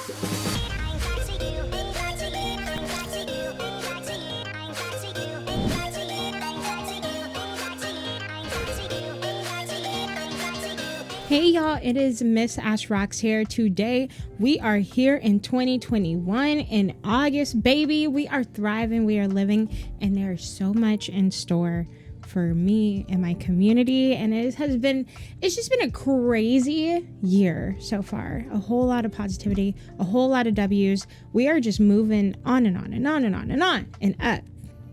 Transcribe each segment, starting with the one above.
Hey y'all, it is MsAshRocks here. Today we are here in 2021 in August, baby. We are thriving, we are living, and there is so much in store for me and my community. And it's just been a crazy year so far. A whole lot of positivity, a whole lot of W's. We are just moving on and on and on and on and on and up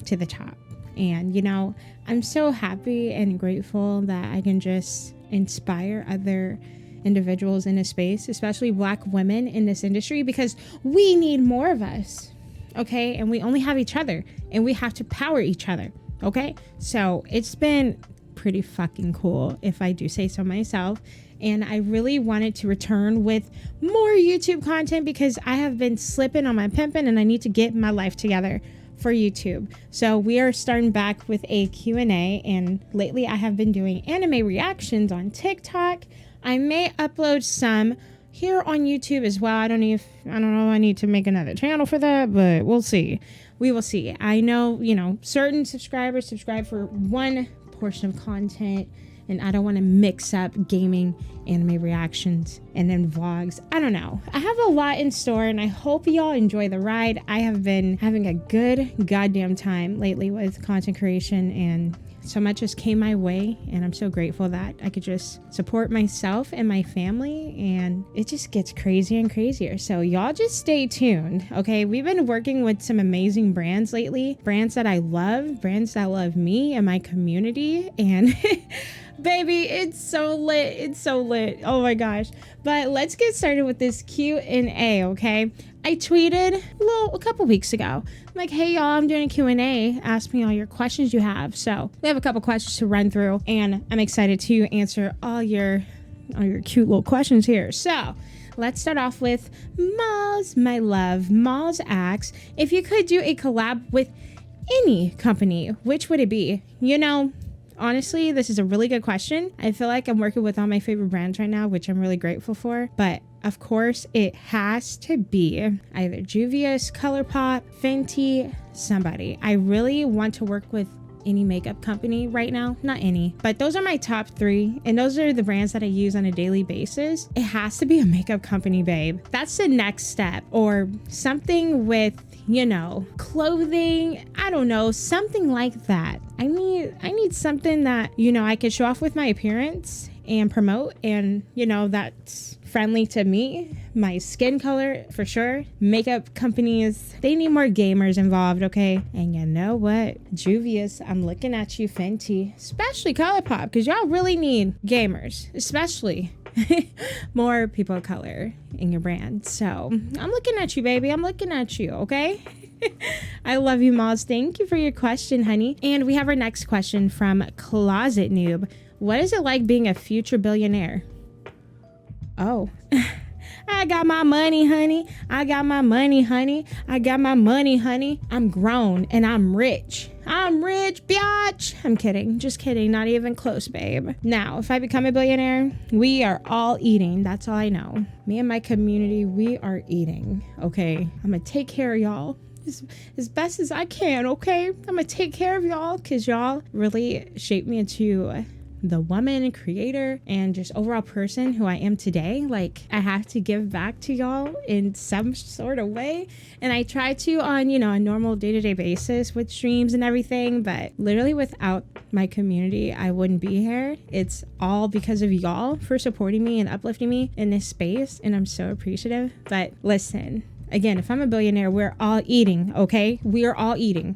to the top. And you know, I'm so happy and grateful that I can just inspire other individuals in this space, especially Black women in this industry, because we need more of us, okay? And we only have each other, and we have to power each other, okay? So it's been pretty fucking cool, if I do say so myself. And I really wanted to return with more YouTube content because I have been slipping on my pimping and I need to get my life together for YouTube. So we are starting back with a Q&A, and lately I have been doing anime reactions on TikTok. I may upload some here on YouTube as well. I don't know if I need to make another channel for that, but we'll see. We will see. I know, certain subscribers subscribe for one portion of content, and I don't want to mix up gaming, anime reactions, and then vlogs. I don't know. I have a lot in store, and I hope y'all enjoy the ride. I have been having a good goddamn time lately with content creation, and so much just came my way, and I'm so grateful that I could just support myself and my family, and it just gets crazier and crazier. So y'all just stay tuned, okay? We've been working with some amazing brands lately, brands that I love, brands that love me and my community, and baby, it's so lit. It's so lit. Oh my gosh. But let's get started with this Q&A, okay? I tweeted a couple weeks ago. I'm like, hey y'all, I'm doing a Q&A. Ask me all your questions you have. So we have a couple questions to run through, and I'm excited to answer all your cute little questions here. So let's start off with Malls, my love. Malls asks, if you could do a collab with any company, which would it be? Honestly, this is a really good question. I feel like I'm working with all my favorite brands right now, which I'm really grateful for. But of course, it has to be either Juvia's, ColourPop, Fenty, somebody. I really want to work with any makeup company right now. Not any, but those are my top 3. And those are the brands that I use on a daily basis. It has to be a makeup company, babe. That's the next step. Or something with, clothing. I don't know, something like that. I need something that, I could show off with my appearance and promote, and, that's friendly to me, my skin color, for sure. Makeup companies, they need more gamers involved, okay? And you know what? Juvia's, I'm looking at you, Fenty, especially ColourPop, because y'all really need gamers, especially more people of color in your brand. So I'm looking at you, baby. I'm looking at you, okay? I love you, Moz. Thank you for your question, honey. And we have our next question from Closet Noob. What is it like being a future billionaire? Oh, I got my money, honey. I got my money, honey. I got my money, honey. I'm grown and I'm rich. I'm rich, biatch. I'm kidding. Just kidding. Not even close, babe. Now, if I become a billionaire, we are all eating. That's all I know. Me and my community, we are eating. Okay. I'm going to take care of y'all as best as I can. Okay. I'm going to take care of y'all because y'all really shaped me into the woman, creator, and just overall person who I am today. Like, I have to give back to y'all in some sort of way, and I try to on a normal day-to-day basis with streams and everything, but literally without my community I wouldn't be here. It's all because of y'all for supporting me and uplifting me in this space, and I'm so appreciative. But listen, again, if I'm a billionaire, we're all eating, okay? We are all eating.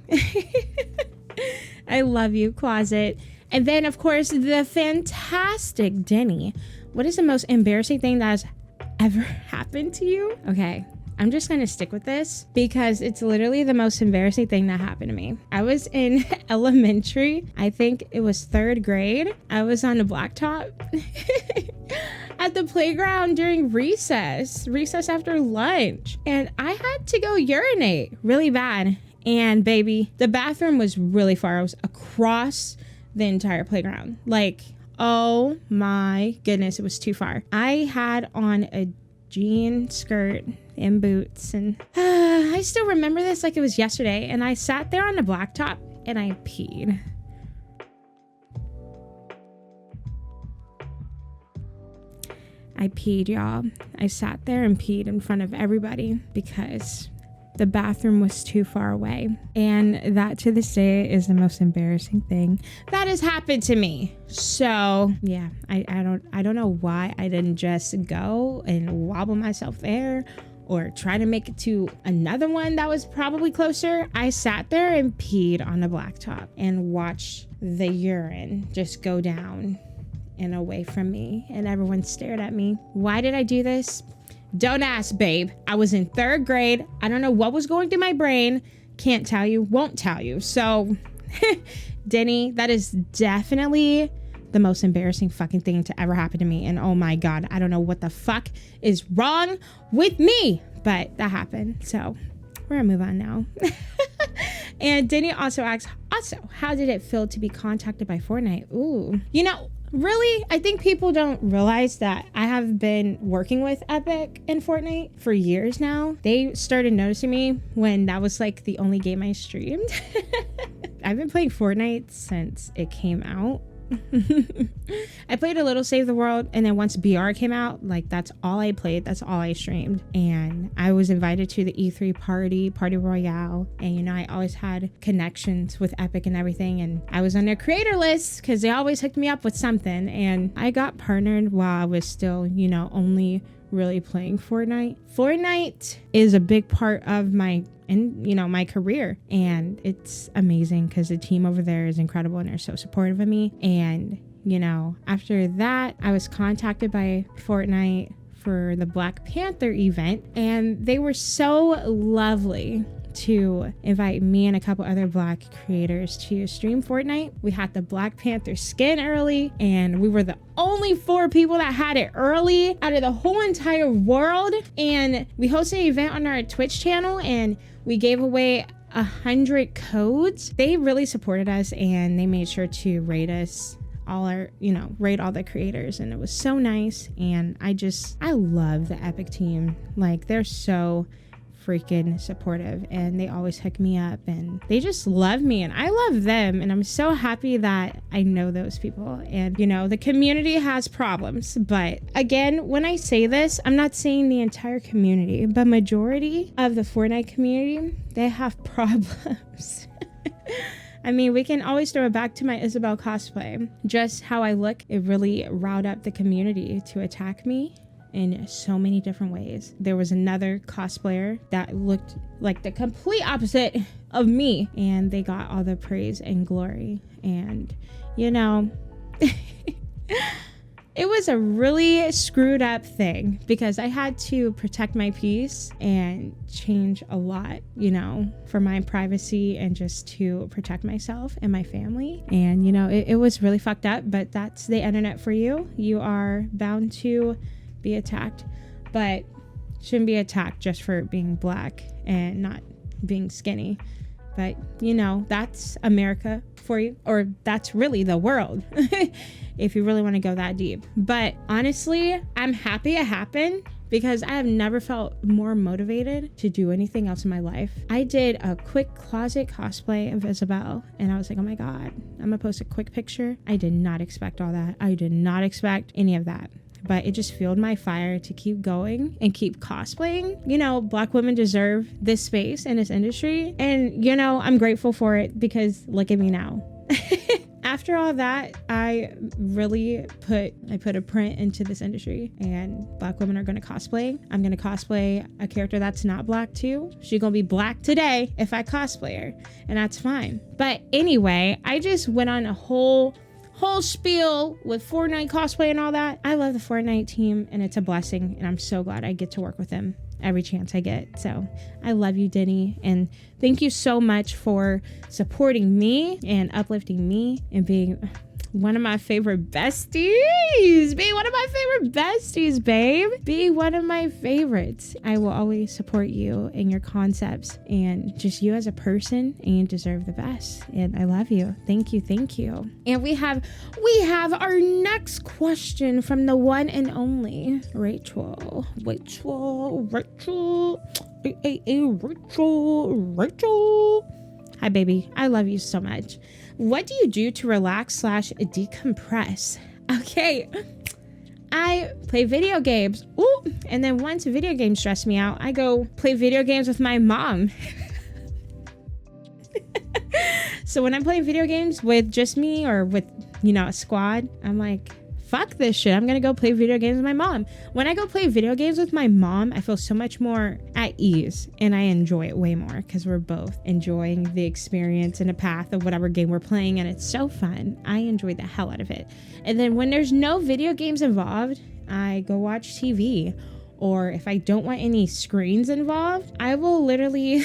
I love you, Closet. And then, of course, the fantastic Denny. What is the most embarrassing thing that has ever happened to you? Okay, I'm just going to stick with this because it's literally the most embarrassing thing that happened to me. I was in elementary. I think it was 3rd grade. I was on the blacktop at the playground during recess after lunch. And I had to go urinate really bad. And baby, the bathroom was really far. I was across the entire playground. Like, oh my goodness, it was too far. I had on a jean skirt and boots. And I still remember this like it was yesterday. And I sat there on the blacktop and I peed. I peed, y'all. I sat there and peed in front of everybody because the bathroom was too far away. And that to this day is the most embarrassing thing that has happened to me. So yeah, I don't know why I didn't just go and wobble myself there or try to make it to another one that was probably closer. I sat there and peed on the blacktop and watched the urine just go down and away from me, and everyone stared at me. Why did I do this? Don't ask, babe. I was in 3rd grade. I don't know what was going through my brain. Can't tell you, won't tell you. So, Denny, that is definitely the most embarrassing fucking thing to ever happen to me. And oh my God, I don't know what the fuck is wrong with me, but that happened. So we're gonna move on now. And Denny also asks, how did it feel to be contacted by Fortnite? Ooh, you know, really, I think people don't realize that I have been working with Epic and Fortnite for years now. They started noticing me when that was like the only game I streamed. I've been playing Fortnite since it came out. I played a little Save the World, and then once BR came out, like that's all I played, that's all I streamed. And I was invited to the E3 party royale, and you know, I always had connections with Epic and everything, and I was on their creator list because they always hooked me up with something. And I got partnered while I was still, you know, only really playing Fortnite. Fortnite is a big part of my my career, and it's amazing because the team over there is incredible and they're so supportive of me. And you know, after that, I was contacted by Fortnite for the Black Panther event, and they were so lovely to invite me and a couple other Black creators to stream Fortnite. We had the Black Panther skin early, and we were the only 4 people that had it early out of the whole entire world. And we hosted an event on our Twitch channel, and we gave away 100 codes. They really supported us, and they made sure to rate us rate all the creators, and it was so nice. And I love the Epic team. Like, they're so freaking supportive, and they always hook me up, and they just love me, and I love them. And I'm so happy that I know those people. And you know, the community has problems, but again, when I say this, I'm not saying the entire community, but majority of the Fortnite community, they have problems. I mean, we can always throw it back to my Isabel cosplay. Just how I look, it really riled up the community to attack me in so many different ways. There was another cosplayer that looked like the complete opposite of me, and they got all the praise and glory. And you know, it was a really screwed up thing because I had to protect my peace and change a lot, you know, for my privacy and just to protect myself and my family. And you know, it was really fucked up, but that's the internet for you. You are bound to be attacked, but shouldn't be attacked just for being Black and not being skinny. But you know, that's America for you, or that's really the world if you really want to go that deep. But honestly, I'm happy it happened because I have never felt more motivated to do anything else in my life. I did a quick closet cosplay of Isabel, and I was like, oh my God, I'm gonna post a quick picture. I did not expect all that. I did not expect any of that. But it just fueled my fire to keep going and keep cosplaying. You know, Black women deserve this space in this industry. And, you know, I'm grateful for it because look at me now. After all that, I really put a print into this industry, and Black women are going to cosplay. I'm going to cosplay a character that's not Black too. She's going to be Black today if I cosplay her, and that's fine. But anyway, I just went on a whole spiel with Fortnite cosplay and all that. I love the Fortnite team, and it's a blessing, and I'm so glad I get to work with them every chance I get. So I love you, Denny, and thank you so much for supporting me and uplifting me and being One of my favorite besties. Be one of my favorite besties, babe. Be one of my favorites. I will always support you in your concepts and just you as a person, and you deserve the best. And I love you. Thank you. Thank you. And we have our next question from the one and only Rachel. Rachel. Hi, baby. I love you so much. What do you do to relax / decompress? Okay. I play video games. Ooh. And then once video games stress me out, I go play video games with my mom. So when I'm playing video games with just me or with, a squad, I'm like, fuck this shit. I'm going to go play video games with my mom. When I go play video games with my mom, I feel so much more at ease and I enjoy it way more because we're both enjoying the experience and the path of whatever game we're playing. And it's so fun. I enjoy the hell out of it. And then when there's no video games involved, I go watch TV. Or if I don't want any screens involved, I will literally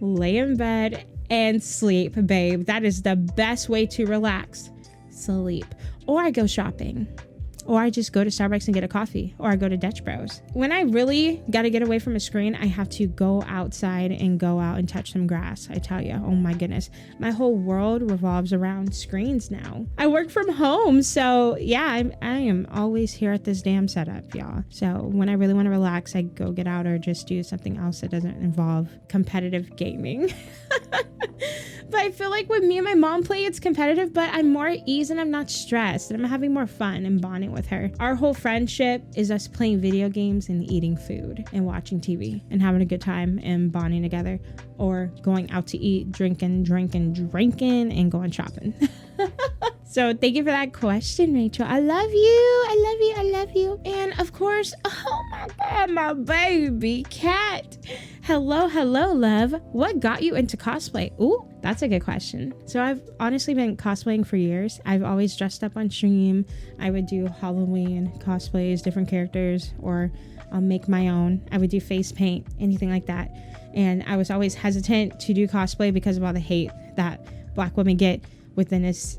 lay in bed and sleep, babe. That is the best way to relax. Sleep. Or I go shopping, or I just go to Starbucks and get a coffee, or I go to Dutch Bros. When I really got to get away from a screen, I have to go outside and go out and touch some grass. I tell you, oh my goodness, my whole world revolves around screens now. I work from home, so yeah, I am always here at this damn setup, y'all. So when I really want to relax, I go get out or just do something else that doesn't involve competitive gaming. But I feel like when me and my mom play, it's competitive, but I'm more at ease and I'm not stressed and I'm having more fun and bonding with her. Our whole friendship is us playing video games and eating food and watching TV and having a good time and bonding together, or going out to eat, drinking, and going shopping. So thank you for that question, Rachel. I love you. And of course, oh my God, my baby cat. Hello, love. What got you into cosplay? Ooh, that's a good question. So I've honestly been cosplaying for years. I've always dressed up on stream. I would do Halloween cosplays, different characters, or I'll make my own. I would do face paint, anything like that. And I was always hesitant to do cosplay because of all the hate that Black women get within his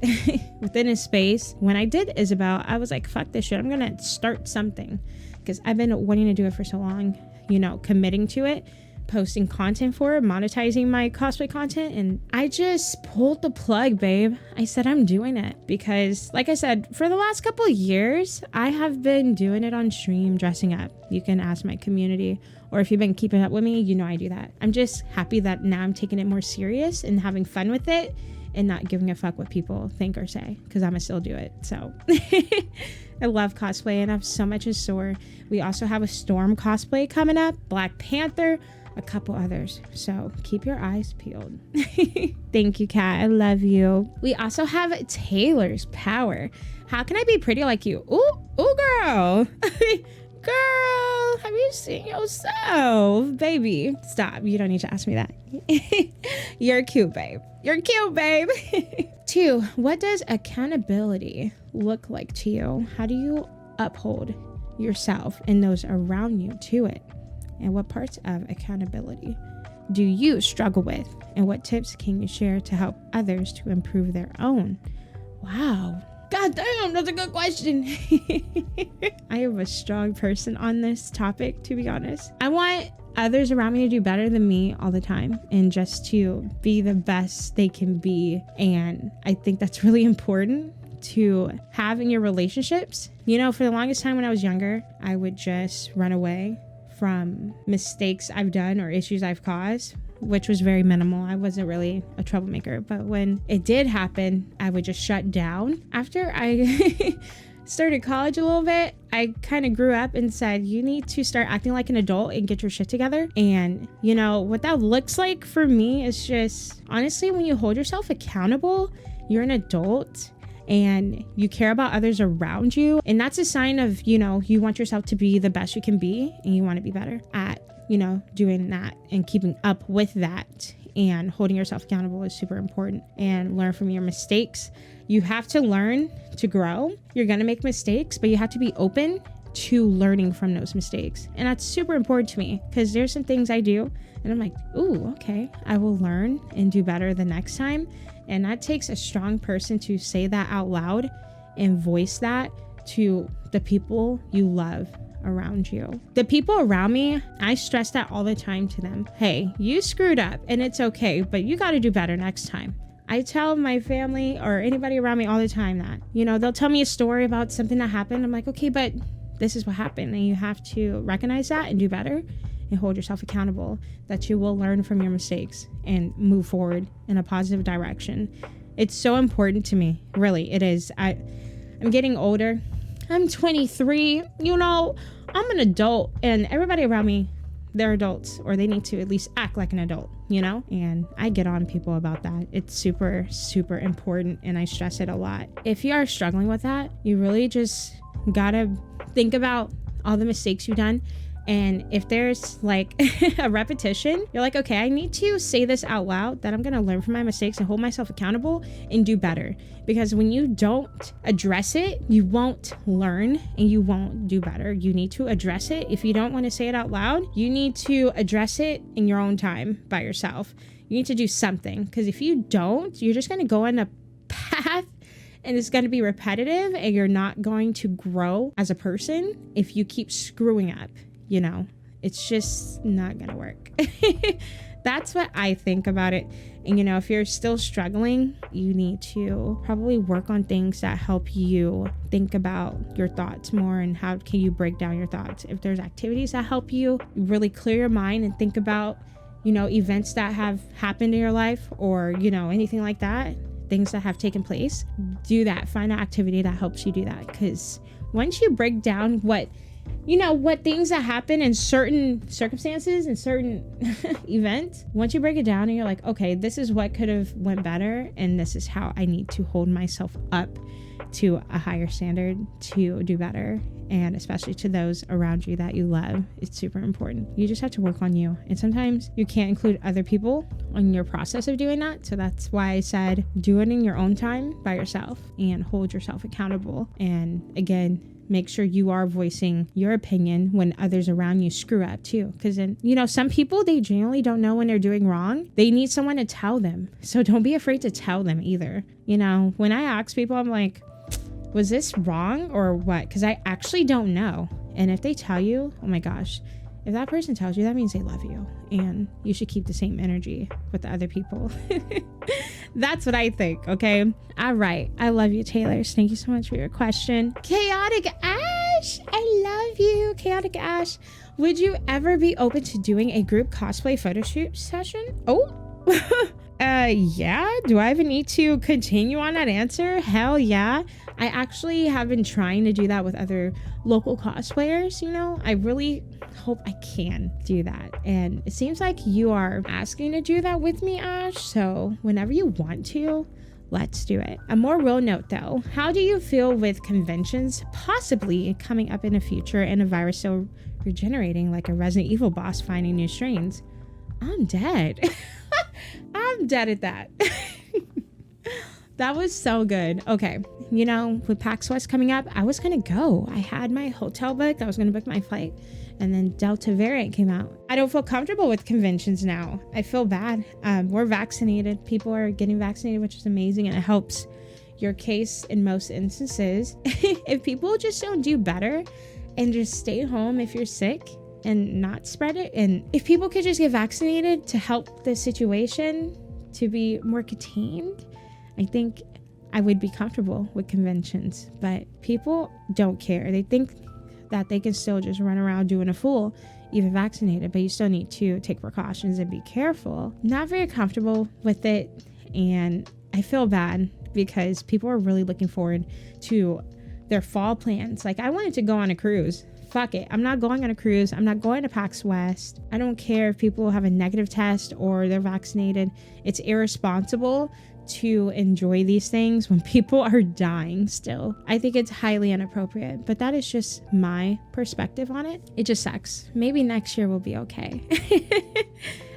space. When I did Isabel, I was like, fuck this shit. I'm gonna start something, because I've been wanting to do it for so long, committing to it, posting content for it, monetizing my cosplay content, and I just pulled the plug, babe. I said I'm doing it because, like I said, for the last couple of years, I have been doing it on stream, dressing up. You can ask my community, or if you've been keeping up with me, I do that. I'm just happy that now I'm taking it more serious and having fun with it, and not giving a fuck what people think or say, because I'm gonna still do it. So I love cosplay and I have so much in store. We also have a Storm cosplay coming up, Black Panther, a couple others. So keep your eyes peeled. Thank you, Kat. I love you. We also have Taylor's Power. How can I be pretty like you? Ooh, girl. Girl, have you seen yourself? Baby, stop. You don't need to ask me that. You're cute, babe. 2, what does accountability look like to you? How do you uphold yourself and those around you to it? And what parts of accountability do you struggle with? And what tips can you share to help others to improve their own? Wow. God damn, that's a good question. I am a strong person on this topic, to be honest. I want others around me to do better than me all the time and just to be the best they can be. And I think that's really important to have in your relationships. For the longest time when I was younger, I would just run away from mistakes I've done or issues I've caused, which was very minimal. I wasn't really a troublemaker, but when it did happen, I would just shut down. After I started college a little bit, I kind of grew up and said, you need to start acting like an adult and get your shit together. And what that looks like for me is just, honestly, when you hold yourself accountable, you're an adult and you care about others around you. And that's a sign of, you want yourself to be the best you can be, and you want to be better at doing that and keeping up with that, and holding yourself accountable is super important. And learn from your mistakes. You have to learn to grow. You're going to make mistakes, but you have to be open to learning from those mistakes. And that's super important to me because there's some things I do and I'm like, ooh, okay, I will learn and do better the next time. And that takes a strong person to say that out loud and voice that to the people you love around you. The people around me, I stress that all the time to them. Hey, you screwed up and it's okay, but you got to do better next time. I tell my family or anybody around me all the time that, you know, they'll tell me a story about something that happened. I'm like, okay, but this is what happened. And you have to recognize that and do better and hold yourself accountable that you will learn from your mistakes and move forward in a positive direction. It's so important to me. Really, it is. I'm getting older. I'm 23. You know, I'm an adult and everybody around me, they're adults or they need to at least act like an adult, you know? And I get on people about that. It's super, super important and I stress it a lot. If you are struggling with that, you really just gotta think about all the mistakes you've done. And if there's like a repetition, you're like, okay, I need to say this out loud that I'm going to learn from my mistakes and hold myself accountable and do better. Because when you don't address it, you won't learn and you won't do better. You need to address it. If you don't want to say it out loud, you need to address it in your own time by yourself. You need to do something because if you don't, you're just going to go on a path and it's going to be repetitive and you're not going to grow as a person if you keep screwing up. You know, it's just not gonna work. That's what I think about it. And, you know, if you're still struggling, you need to probably work on things that help you think about your thoughts more and how can you break down your thoughts. If there's activities that help you really clear your mind and think about, you know, events that have happened in your life or, you know, anything like that, things that have taken place, do that. Find an activity that helps you do that. Because once you break down what things that happen in certain circumstances and certain events, once you break it down and you're like, okay, this is what could have went better and this is how I need to hold myself up to a higher standard to do better. And especially to those around you that you love, it's super important. You just have to work on you. And sometimes you can't include other people on your process of doing that. So that's why I said do it in your own time by yourself and hold yourself accountable. And again, make sure you are voicing your opinion when others around you screw up too. Because then, you know, some people, they genuinely don't know when they're doing wrong. They need someone to tell them. So don't be afraid to tell them either. You know, when I ask people, I'm like, was this wrong or what? Because I actually don't know. And if they tell you, oh my gosh, if that person tells you, that means they love you. And you should keep the same energy with the other people. That's what I think, okay? All right. I love you, Taylor. Thank you so much for your question. Chaotic Ash, I love you. Chaotic Ash, would you ever be open to doing a group cosplay photo shoot session? Oh, yeah. Do I even need to continue on that answer? Hell yeah. I actually have been trying to do that with other local cosplayers, you know? I really hope I can do that. And it seems like you are asking to do that with me, Ash. So whenever you want to, let's do it. A more real note though, how do you feel with conventions possibly coming up in the future and a virus still regenerating like a Resident Evil boss finding new strains? I'm dead. I'm dead at that. That was so good. Okay. You know, with PAX West coming up, I was going to go. I had my hotel booked. I was going to book my flight. And then Delta variant came out. I don't feel comfortable with conventions now. I feel bad. We're vaccinated. People are getting vaccinated, which is amazing. And it helps your case in most instances. If people just don't do better and just stay home if you're sick and not spread it. And if people could just get vaccinated to help the situation to be more contained, I think I would be comfortable with conventions. But people don't care. They think that they can still just run around doing a fool, even vaccinated, but you still need to take precautions and be careful. Not very comfortable with it. And I feel bad because people are really looking forward to their fall plans. Like I wanted to go on a cruise. Fuck it. I'm not going on a cruise. I'm not going to PAX West. I don't care if people have a negative test or they're vaccinated. It's irresponsible to enjoy these things when people are dying still. I think it's highly inappropriate, but that is just my perspective on it. It just sucks. Maybe next year will be okay.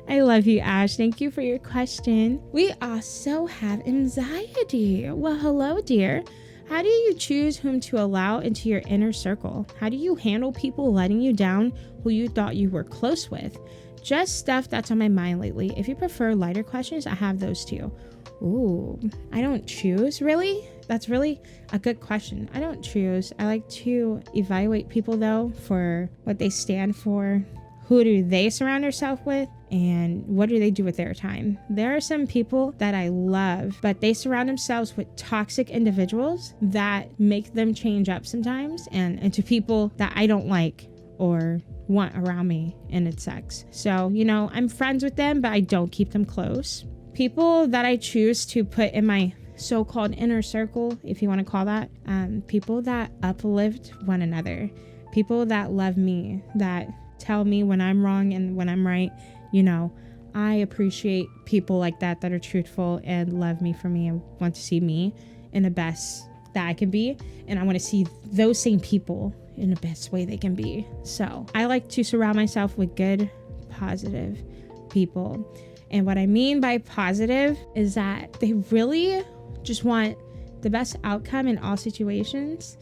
I love you, Ash. Thank you for your question. We also have anxiety. Well, hello, dear. How do you choose whom to allow into your inner circle? How do you handle people letting you down who you thought you were close with? Just stuff that's on my mind lately. If you prefer lighter questions, I have those too. Ooh, I don't choose, really? That's really a good question. I don't choose. I like to evaluate people though for what they stand for. Who do they surround themselves with? And what do they do with their time? There are some people that I love, but they surround themselves with toxic individuals that make them change up sometimes and into people that I don't like or want around me, and it sucks. So, I'm friends with them, but I don't keep them close. People that I choose to put in my so-called inner circle, if you want to call that, people that uplift one another, people that love me, that tell me when I'm wrong and when I'm right. I appreciate people like that are truthful and love me for me and want to see me in the best that I can be. And I want to see those same people in the best way they can be. So I like to surround myself with good, positive people. And what I mean by positive is that they really just want the best outcome in all situations.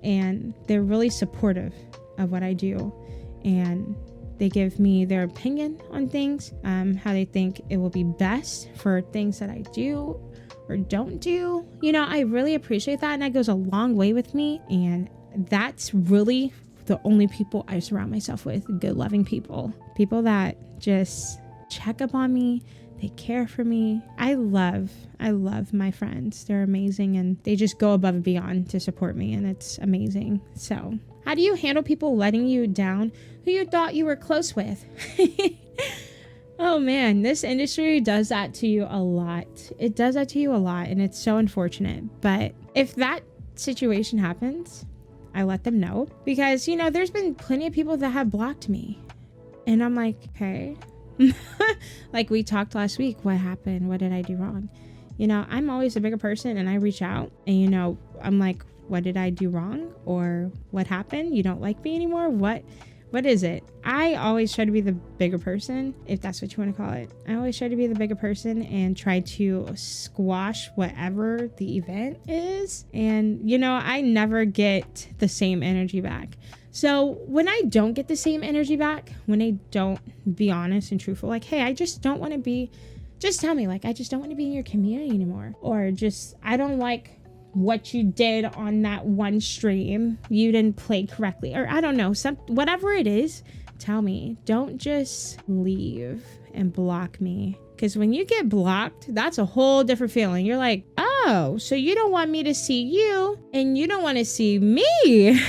And they're really supportive of what I do. And they give me their opinion on things, how they think it will be best for things that I do or don't do. I really appreciate that. And that goes a long way with me. And that's really the only people I surround myself with. Good, loving people. People that just check up on me. They care for me. I love my friends. They're amazing and they just go above and beyond to support me, and it's amazing. So, how do you handle people letting you down who you thought you were close with? Oh man, this industry does that to you a lot. It does that to you a lot, and it's so unfortunate. But if that situation happens, I let them know, because there's been plenty of people that have blocked me, and I'm like, okay. Like we talked last week, what happened? What did I do wrong? I'm always a bigger person, and I reach out and I'm like, what did I do wrong? Or what happened? You don't like me anymore? What is it? I always try to be the bigger person, if that's what you want to call it. I always try to be the bigger person and try to squash whatever the event is. And I never get the same energy back. So when I don't get the same energy back, when I don't be honest and truthful, like, hey, I just don't want to be, just tell me, like, I just don't want to be in your community anymore. Or just, I don't like what you did on that one stream. You didn't play correctly. Or I don't know, whatever it is, tell me. Don't just leave and block me. Because when you get blocked, that's a whole different feeling. You're like, oh, so you don't want me to see you and you don't want to see me.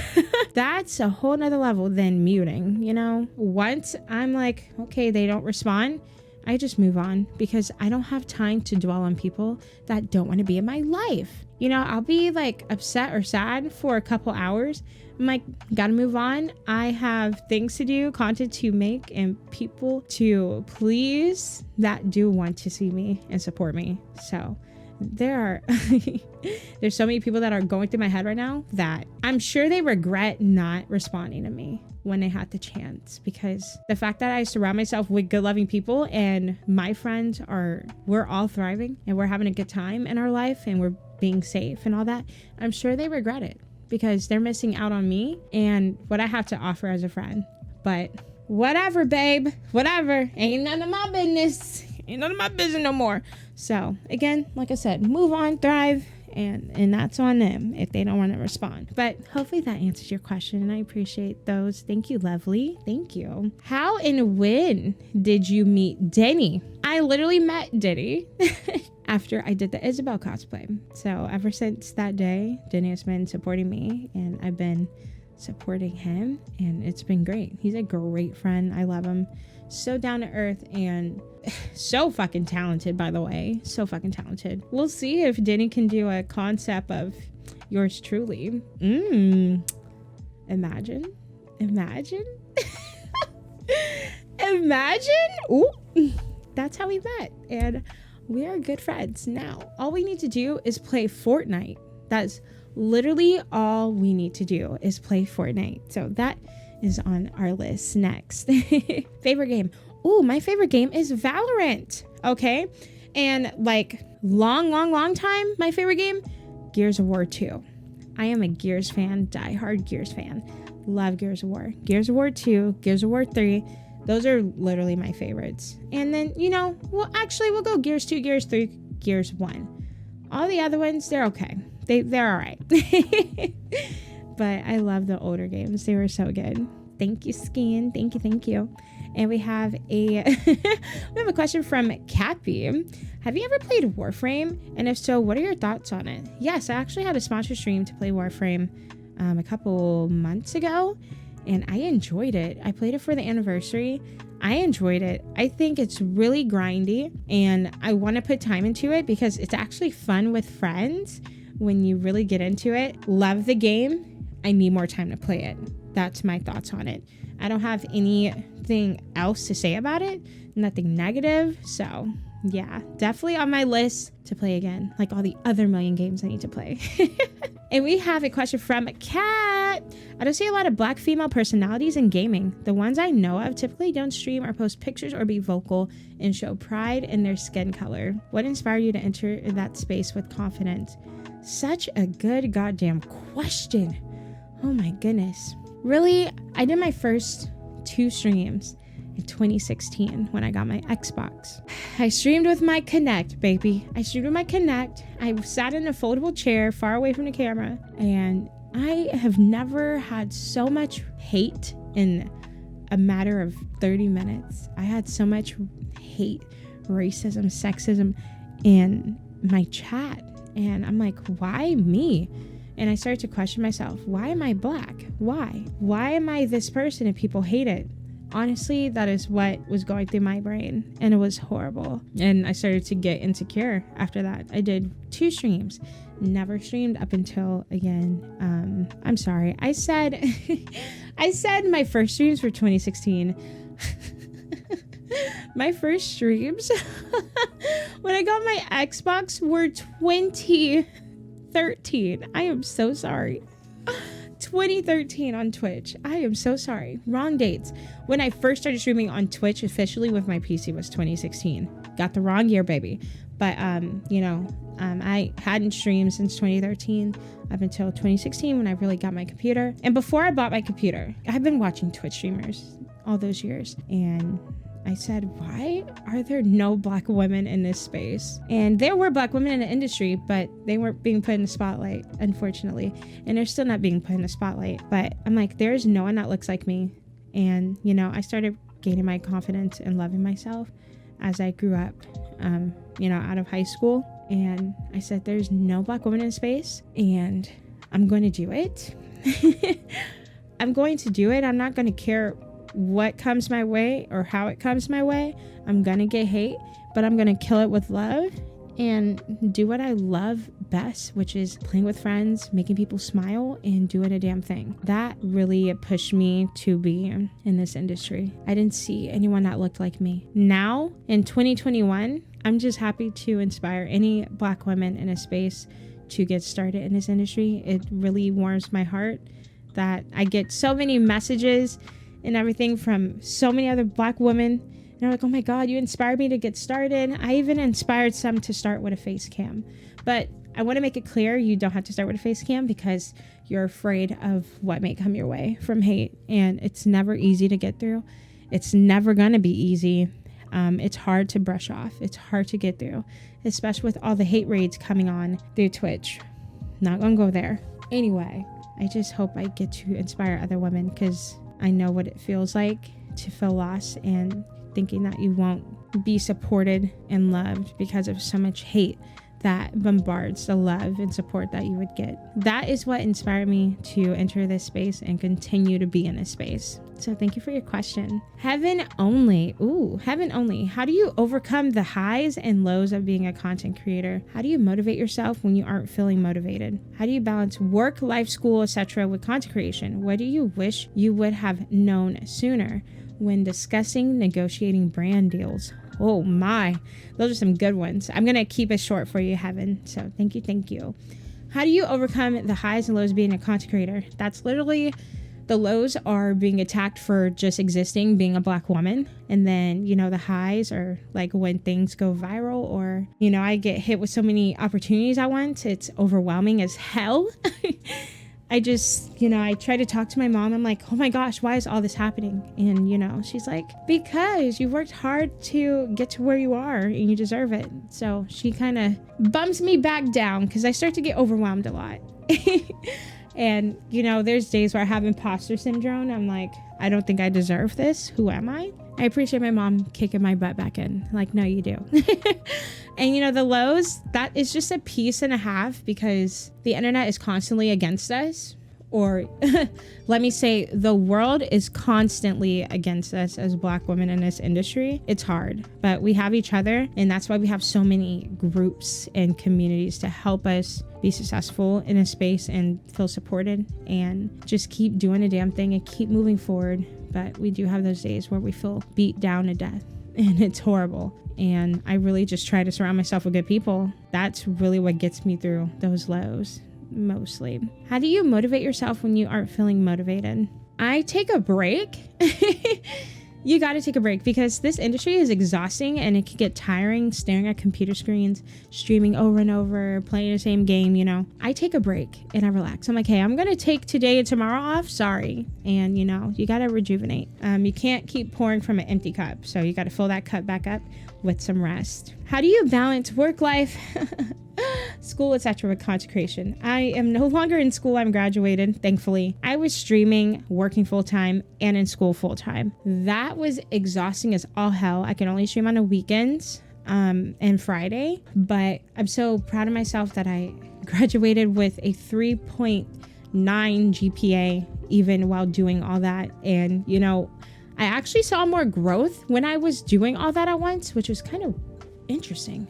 That's a whole nother level than muting, Once I'm like, okay, they don't respond, I just move on, because I don't have time to dwell on people that don't want to be in my life. I'll be like upset or sad for a couple hours. I'm like, gotta move on. I have things to do, content to make, and people to please that do want to see me and support me. So there's so many people that are going through my head right now that I'm sure they regret not responding to me when they had the chance, because the fact that I surround myself with good, loving people and my friends we're all thriving and we're having a good time in our life and we're being safe and all that, I'm sure they regret it, because they're missing out on me and what I have to offer as a friend. But whatever, babe, whatever. Ain't none of my business. Ain't none of my business no more. So again, like I said, move on, thrive, and that's on them if they don't want to respond. But hopefully that answers your question, and I appreciate those. Thank you, lovely. Thank you. How and when did you meet Denny? I literally met Denny after I did the Isabel cosplay. So ever since that day, Denny has been supporting me, and I've been supporting him, and it's been great. He's a great friend. I love him. So down to earth and so fucking talented, by the way. So fucking talented. We'll see if Denny can do a concept of yours truly. Imagine. Imagine. Ooh. That's how we met. And we are good friends. Now, all we need to do is play Fortnite. That's literally all we need to do is play Fortnite. So that is on our list next. Favorite game. Ooh, my favorite game is Valorant. Okay. And like long time, my favorite game, Gears of War 2. I am a Gears fan, diehard Gears fan. Love Gears of War. Gears of War 2, Gears of War 3. Those are literally my favorites. And then, we'll go Gears 2, Gears 3, Gears 1. All the other ones, they're okay. They're all right. But I love the older games. They were so good. Thank you, Skin. Thank you. And we have a question from Cappy. Have you ever played Warframe? And if so, what are your thoughts on it? Yes, I actually had a sponsor stream to play Warframe a couple months ago, and I enjoyed it. I played it for the anniversary. I enjoyed it. I think it's really grindy, and I want to put time into it because it's actually fun with friends when you really get into it. Love the game. I need more time to play it. That's my thoughts on it. I don't have anything else to say about it. Nothing negative. So yeah, definitely on my list to play again, like all the other million games I need to play. And we have a question from Kat. I don't see a lot of Black female personalities in gaming. The ones I know of typically don't stream or post pictures or be vocal and show pride in their skin color. What inspired you to enter that space with confidence? Such a good goddamn question. Oh my goodness. Really, I did my first 2 streams in 2016 when I got my Xbox. I streamed with my Kinect, baby. I sat in a foldable chair far away from the camera, and I have never had so much hate in a matter of 30 minutes. I had so much hate, racism, sexism in my chat. And I'm like, why me? And I started to question myself. Why am I Black? Why? Why am I this person if people hate it? Honestly, that is what was going through my brain, and it was horrible. And I started to get insecure after that. I did 2 streams, never streamed up until, again, I'm sorry. I said my first streams were 2016. My first streams when I got my Xbox were 2013. I am so sorry. 2013 on Twitch. I am so sorry. Wrong dates. When I first started streaming on Twitch officially with my PC was 2016. Got the wrong year, baby. But, I hadn't streamed since 2013 up until 2016 when I really got my computer. And before I bought my computer, I've been watching Twitch streamers all those years. And I said, why are there no Black women in this space? And there were Black women in the industry, but they weren't being put in the spotlight, unfortunately. And they're still not being put in the spotlight. But I'm like, there's no one that looks like me. And, I started gaining my confidence and loving myself as I grew up, out of high school. And I said, there's no Black woman in space, and I'm going to do it. I'm going to do it. I'm not going to care what comes my way or how it comes my way. I'm gonna get hate, but I'm gonna kill it with love and do what I love best, which is playing with friends, making people smile, and doing a damn thing. That really pushed me to be in this industry. I didn't see anyone that looked like me. Now in 2021, I'm just happy to inspire any Black women in a space to get started in this industry. It really warms my heart that I get so many messages and everything from so many other Black women. And they're like, oh my God, you inspired me to get started. I even inspired some to start with a face cam. But I want to make it clear, you don't have to start with a face cam because you're afraid of what may come your way from hate. And it's never easy to get through. It's never going to be easy. It's hard to brush off. It's hard to get through, especially with all the hate raids coming on through Twitch. Not going to go there. Anyway, I just hope I get to inspire other women because I know what it feels like to feel lost and thinking that you won't be supported and loved because of so much hate that bombards the love and support that you would get. That is what inspired me to enter this space and continue to be in this space. So thank you for your question. Heaven only. Ooh, heaven only. How do you overcome the highs and lows of being a content creator? How do you motivate yourself when you aren't feeling motivated? How do you balance work, life, school, etc. with content creation? What do you wish you would have known sooner when discussing negotiating brand deals? Oh my, those are some good ones. I'm going to keep it short for you, Heaven. So thank you. How do you overcome the highs and lows of being a content creator? That's literally The lows are being attacked for just existing, being a Black woman. And then, you know, the highs are like when things go viral, or, you know, I get hit with so many opportunities at once. It's overwhelming as hell. I just, you know, I try to talk to my mom. I'm like, oh my gosh, why is all this happening? And, you know, she's like, because you worked hard to get to where you are and you deserve it. So she kind of bumps me back down because I start to get overwhelmed a lot. And, you know, there's days where I have imposter syndrome. I'm like, I don't think I deserve this. Who am I? I appreciate my mom kicking my butt back in. Like, no, you do. And, you know, the lows, that is just a piece and a half because the internet is constantly against us. Or let me say, the world is constantly against us as Black women in this industry. It's hard, but we have each other. And that's why we have so many groups and communities to help us be successful in a space and feel supported and just keep doing a damn thing and keep moving forward. But we do have those days where we feel beat down to death and it's horrible. And I really just try to surround myself with good people. That's really what gets me through those lows. Mostly. How do you motivate yourself when you aren't feeling motivated? I take a break. You got to take a break because this industry is exhausting and it can get tiring staring at computer screens, streaming over and over, playing the same game, you know. I take a break and I relax. I'm like, hey, I'm going to take today and tomorrow off. Sorry. And, you know, you got to rejuvenate. You can't keep pouring from an empty cup. So you got to fill that cup back up with some rest. How do you balance work life, school, etc. with consecration? I am no longer in school. I'm graduated, thankfully. I was streaming, working full-time, and in school full-time. That was exhausting as all hell. I can only stream on the weekends and Friday, but I'm so proud of myself that I graduated with a 3.9 GPA even while doing all that. And, you know, I actually saw more growth when I was doing all that at once, which was kind of interesting,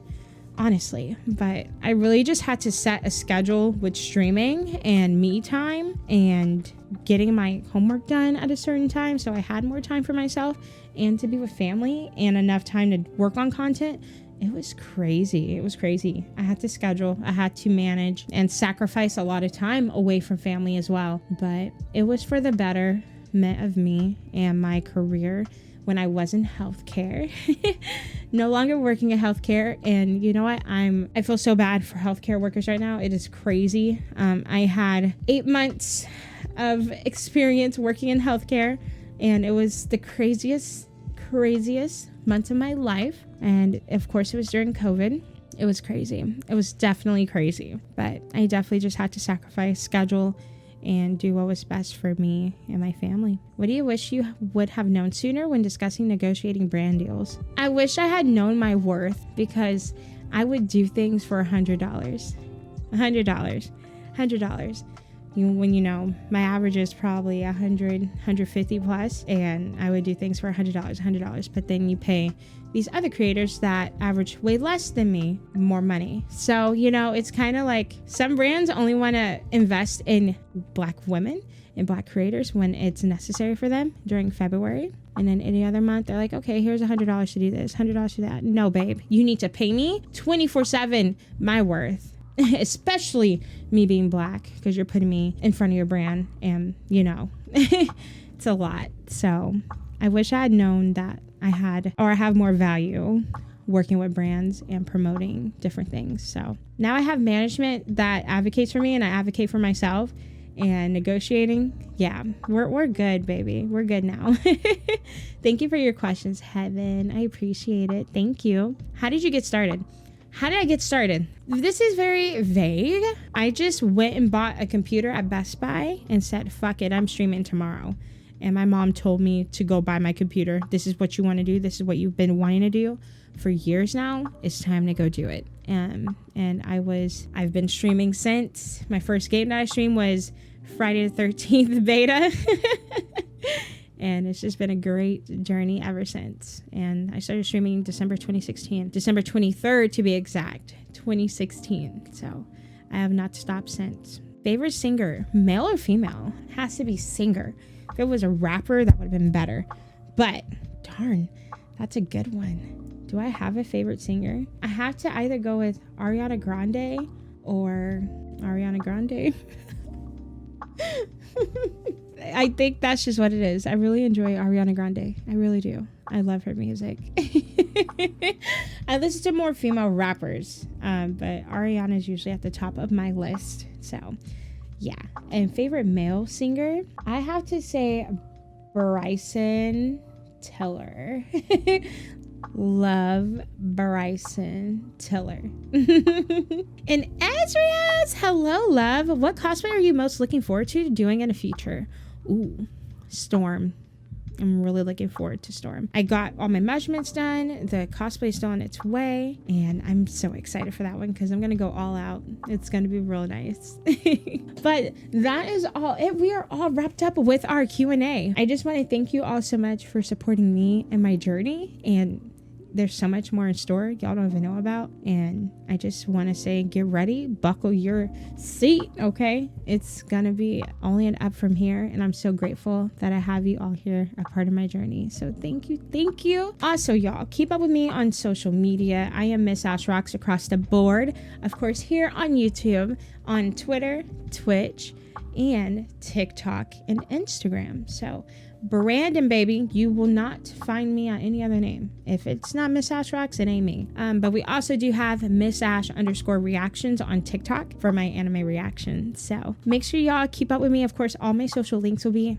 honestly. But I really just had to set a schedule with streaming and me time and getting my homework done at a certain time. So I had more time for myself and to be with family and enough time to work on content. It was crazy. It was crazy. I had to schedule, I had to manage and sacrifice a lot of time away from family as well. But it was for the betterment of me and my career when I was in healthcare. No longer working in healthcare. And you know what? I feel so bad for healthcare workers right now. It is crazy. I had 8 months of experience working in healthcare and it was the craziest months of my life. And of course it was during COVID. It was crazy. It was definitely crazy, but I definitely just had to sacrifice schedule and do what was best for me and my family. What do you wish you would have known sooner when discussing negotiating brand deals? I wish I had known my worth because I would do things for $100. $100. When you know, my average is probably 100, 150 plus, and I would do things for $100. But then you pay these other creators that average way less than me more money. So, you know, it's kind of like some brands only want to invest in Black women and Black creators when it's necessary for them during February. And then any other month, they're like, okay, here's $100 to do this, $100 to that. No, babe, you need to pay me 24/7 my worth. Especially me being Black, because you're putting me in front of your brand and, you know, it's a lot. So I wish I had known that I have more value working with brands and promoting different things. So now I have management that advocates for me and I advocate for myself. And negotiating, yeah, we're good, baby. We're good now. Thank you for your questions, Heaven. I appreciate it. Thank you. How did you get started? How did I get started? This is very vague. I just went and bought a computer at Best Buy and said, fuck it, I'm streaming tomorrow. And my mom told me to go buy my computer. This is what you want to do. This is what you've been wanting to do for years now. It's time to go do it. And I've been streaming since. My first game that I streamed was Friday the 13th beta. And it's just been a great journey ever since. And I started streaming December 2016. December 23rd to be exact, 2016. So I have not stopped since. Favorite singer, male or female? Has to be singer. If it was a rapper, that would have been better. But darn, that's a good one. Do I have a favorite singer? I have to either go with Ariana Grande or Ariana Grande. I think that's just what it is. I really enjoy Ariana Grande. I really do. I love her music. I listen to more female rappers, but Ariana is usually at the top of my list. So, yeah. And favorite male singer? I have to say Bryson Tiller. Love Bryson Tiller. And Ezrias, hello, love. What cosplay are you most looking forward to doing in the future? Ooh, Storm. I'm really looking forward to Storm. I got all my measurements done. The cosplay is still on its way. And I'm so excited for that one because I'm going to go all out. It's going to be real nice. But that is all it. We are all wrapped up with our Q&A. I just want to thank you all so much for supporting me and my journey. And there's so much more in store y'all don't even know about. And I just want to say, get ready, buckle your seat, okay? It's gonna be only an up from here, and I'm so grateful that I have you all here, a part of my journey. So thank you. Also, y'all, keep up with me on social media. I am MsAshRocks across the board, of course, here on YouTube, on Twitter, Twitch, and TikTok and Instagram. So Brandon, baby, you will not find me on any other name. If it's not MsAshRocks, it ain't me. But we also do have MsAsh_reactions on TikTok for my anime reactions. So make sure y'all keep up with me. Of course, all my social links will be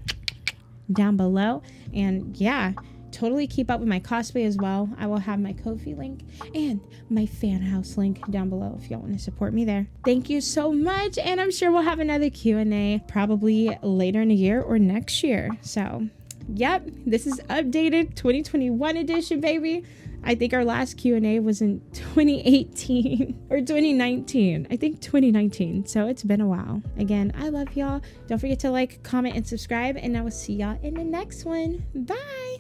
down below. And yeah, totally keep up with my cosplay as well. I will have my Ko-fi link and my fan house link down below if y'all want to support me there. Thank you so much, and I'm sure we'll have another Q&A probably later in the year or next year. So yep, this is updated 2021 edition, baby. I think our last Q&A was in 2018 or 2019. I think 2019. So it's been a while. Again, I love y'all. Don't forget to like, comment, and subscribe, and I will see y'all in the next one. Bye.